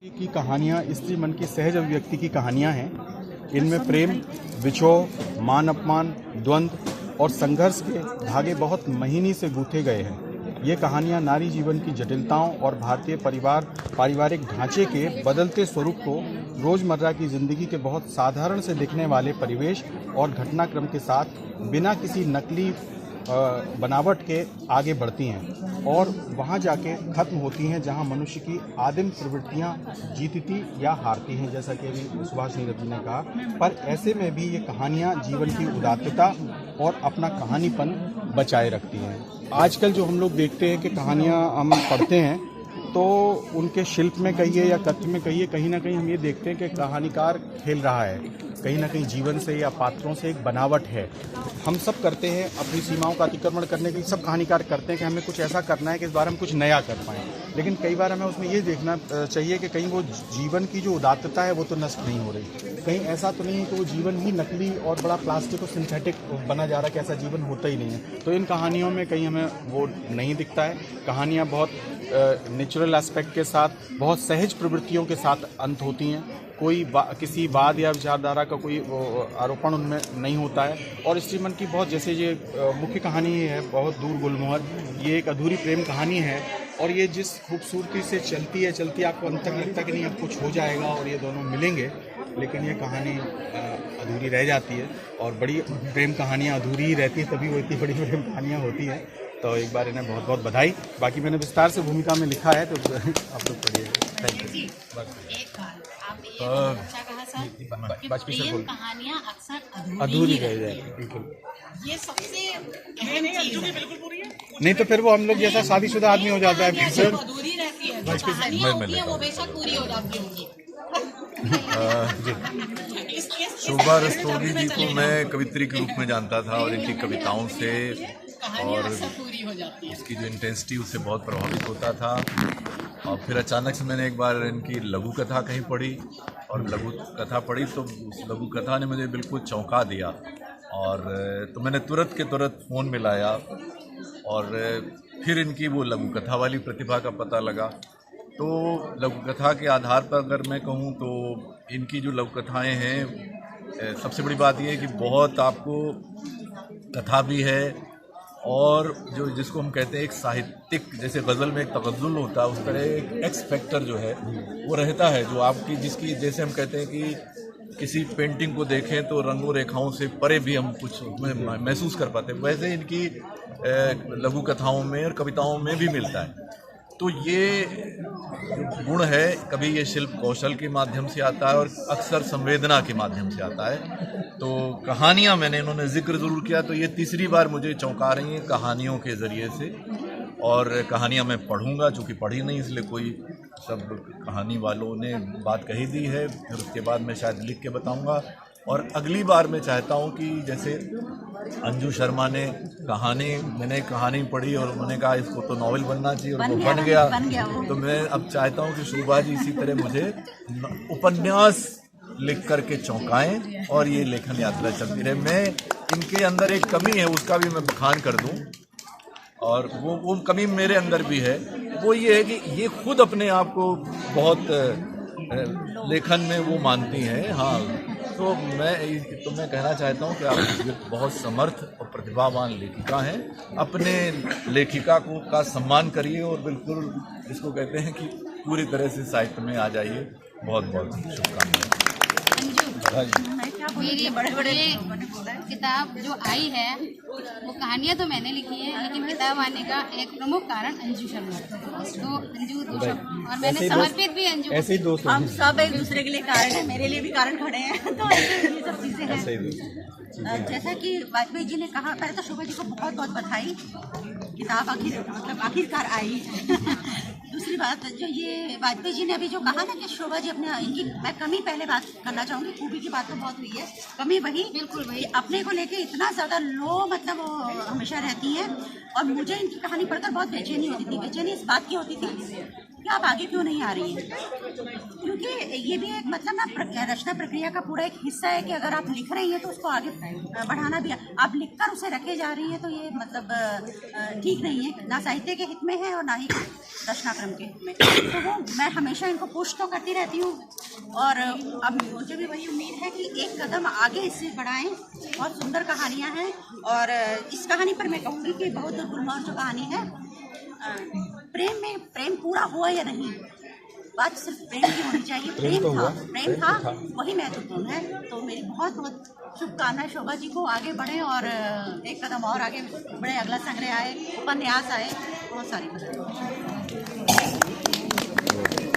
की कहानियाँ स्त्री मन की सहज अभिव्यक्ति की कहानियाँ हैं। इनमें प्रेम, विछोह, मान अपमान, द्वंद्व और संघर्ष के धागे बहुत महीनी से गूंथे गए हैं। ये कहानियाँ नारी जीवन की जटिलताओं और भारतीय पारिवारिक ढांचे के बदलते स्वरूप को रोजमर्रा की जिंदगी के बहुत साधारण से दिखने वाले परिवेश और घटनाक्रम के साथ बिना किसी नकली बनावट के आगे बढ़ती हैं और वहाँ जाके खत्म होती हैं जहाँ मनुष्य की आदिम प्रवृत्तियाँ जीतती या हारती हैं, जैसा कि अभी सुभाष नीरज जी ने कहा। पर ऐसे में भी ये कहानियाँ जीवन की उदात्तता और अपना कहानीपन बचाए रखती हैं। आजकल जो हम लोग देखते हैं कि कहानियाँ हम पढ़ते हैं तो उनके शिल्प में कहिए या कथ्य में कहिए, कहीं ना कहीं हम ये देखते हैं कि कहानीकार खेल रहा है, कहीं ना कहीं जीवन से या पात्रों से एक बनावट है। हम सब करते हैं अपनी सीमाओं का अतिक्रमण करने की, सब कहानीकार करते हैं कि हमें कुछ ऐसा करना है कि इस बार हम कुछ नया कर पाएँ, लेकिन कई बार हमें उसमें ये देखना चाहिए कि कहीं वो जीवन की जो उदात्तता है वो तो नष्ट नहीं हो रही, कहीं ऐसा तो नहीं है कि वो जीवन ही नकली और बड़ा प्लास्टिक और सिंथेटिक बना जा रहा है कि ऐसा जीवन होता ही नहीं है। तो इन कहानियों में कहीं हमें वो नहीं दिखता है। कहानियाँ बहुत नेचुरल एस्पेक्ट के साथ, बहुत सहज प्रवृत्तियों के साथ अंत होती हैं। कोई किसी वाद या विचारधारा का कोई आरोपण उनमें नहीं होता है। और स्त्री मन की बहुत, जैसे ये मुख्य कहानी है बहुत दूर गुलमोहर, ये एक अधूरी प्रेम कहानी है और ये जिस खूबसूरती से चलती है आपको अंत तक लगता है कि नहीं अब कुछ हो जाएगा और ये दोनों मिलेंगे, लेकिन ये कहानी अधूरी रह जाती है। और बड़ी प्रेम कहानियाँ अधूरी ही रहती है, तभी वो इतनी बड़ी प्रेम कहानियाँ होती हैं। तो एक बार इन्हें बहुत बहुत बधाई। बाकी मैंने विस्तार से भूमिका में लिखा है, तो आप लोग पढ़िए। Thank you. कहानियाँ अक्सर अधूरी रह जाएगी, बिल्कुल। ये सबसे अहम चीज है। नहीं तो फिर वो हम लोग जैसा शादीशुदा आदमी हो जाता है, फिर अधूरी रहती है। जो कहानियाँ होती हैं वो बेशक पूरी हो जाती होंगी। शोभा रस्तोगी जी को मैं कवित्री के रूप में जानता था और इनकी कविताओं से और इसकी जो इंटेंसिटी उससे बहुत प्रभावित होता था। और फिर अचानक से मैंने एक बार इनकी लघु कथा कहीं पढ़ी और लघु कथा पढ़ी तो उस लघु कथा ने मुझे बिल्कुल चौंका दिया। और तो मैंने तुरंत के तुरंत फ़ोन मिलाया और फिर इनकी वो लघु कथा वाली प्रतिभा का पता लगा। तो लघु कथा के आधार पर अगर मैं कहूँ तो इनकी जो लघु कथाएँ हैं, सबसे बड़ी बात यह है कि बहुत आपको कथा भी है और जो जिसको हम कहते हैं एक साहित्यिक, जैसे गज़ल में एक तगज़ुल होता है, उस तरह एक एक्स फैक्टर जो है वो रहता है, जो आपकी जिसकी, जैसे हम कहते हैं कि किसी पेंटिंग को देखें तो रंगों रेखाओं से परे भी हम कुछ महसूस कर पाते हैं, वैसे इनकी लघु कथाओं में और कविताओं में भी मिलता है। तो ये जो गुण है, कभी ये शिल्प कौशल के माध्यम से आता है और अक्सर संवेदना के माध्यम से आता है। तो कहानियाँ मैंने इन्होंने जिक्र ज़रूर किया, तो ये तीसरी बार मुझे चौंका रही हैं कहानियों के ज़रिए से। और कहानियाँ मैं पढ़ूंगा, चूँकि पढ़ी नहीं इसलिए कोई सब कहानी वालों ने बात कही दी है, फिर उसके बाद मैं शायद लिख के बताऊंगा। और अगली बार मैं चाहता हूं कि जैसे अंजू शर्मा ने मैंने कहानी पढ़ी और उन्होंने कहा इसको तो नॉवेल बनना चाहिए और वो बन गया। तो मैं अब चाहता हूं कि शोभा जी इसी तरह मुझे उपन्यास लिख करके चौंकाएं और ये लेखन यात्रा चलती रहे। मैं इनके अंदर एक कमी है उसका भी मैं बखान कर दूं, और वो कमी मेरे अंदर भी है। वो ये है कि ये खुद अपने आप को बहुत लेखन में वो मानती हैं। हाँ, तो मैं कहना चाहता हूँ कि आप बहुत समर्थ और प्रतिभावान लेखिका हैं। अपने लेखिका का सम्मान करिए और बिल्कुल इसको कहते हैं कि पूरी तरह से साहित्य में आ जाइए। बहुत बहुत शुभकामनाएं। मेरी बड़े किताब जो आई है वो कहानियाँ तो मैंने लिखी है, लेकिन किताब आने का एक प्रमुख कारण अंजू शर्मा। तो अंजू और मैंने समर्पित भी अंजू। ऐसे ही दोस्त हम सब एक दूसरे के लिए कारण है, मेरे लिए भी कारण खड़े हैं। तो ये सब चीजें हैं। जैसा कि वाजपेयी जी ने कहा, पहले तो शोभा जी को बहुत बहुत बधाई, किताब आखिरकार आई। दूसरी बात, जो ये वाजपेयी जी ने अभी जो कहा ना कि शोभा जी अपने, इनकी मैं कमी पहले बात करना चाहूँगी, खूबी की बात तो बहुत हुई है, कमी वही बिल्कुल वही अपने को लेके इतना ज़्यादा लो, मतलब वो हमेशा रहती हैं। और मुझे इनकी कहानी पढ़कर बहुत बेचैनी होती थी। बेचैनी इस बात की होती थी कि आप आगे क्यों नहीं आ रही हैं, क्योंकि ये भी एक मतलब ना रचना प्रक्रिया का पूरा एक हिस्सा है कि अगर आप लिख रही हैं तो उसको आगे बढ़ाना भी, आप लिखकर उसे रखे जा रही हैं तो ये मतलब ठीक नहीं है, ना साहित्य के हित में है और ना ही रचनाक्रम के में, तो वो मैं हमेशा इनको पुश तो करती रहती हूँ। और अब मुझे भी वही उम्मीद है कि एक कदम आगे इससे बढ़ाएं। बहुत सुंदर कहानियाँ हैं और इस कहानी पर मैं कहूँगी कि बहुत गुलमोहर जो कहानी है, प्रेम पूरा हुआ या नहीं, बात सिर्फ प्रेम की होनी चाहिए। प्रेम था वही महत्वपूर्ण है। तो मेरी बहुत बहुत शुभकामनाएं शोभा जी को, आगे बढ़े और एक कदम और आगे बढ़े, अगला संग्रह आए, उपन्यास आए, बहुत सारी बातें।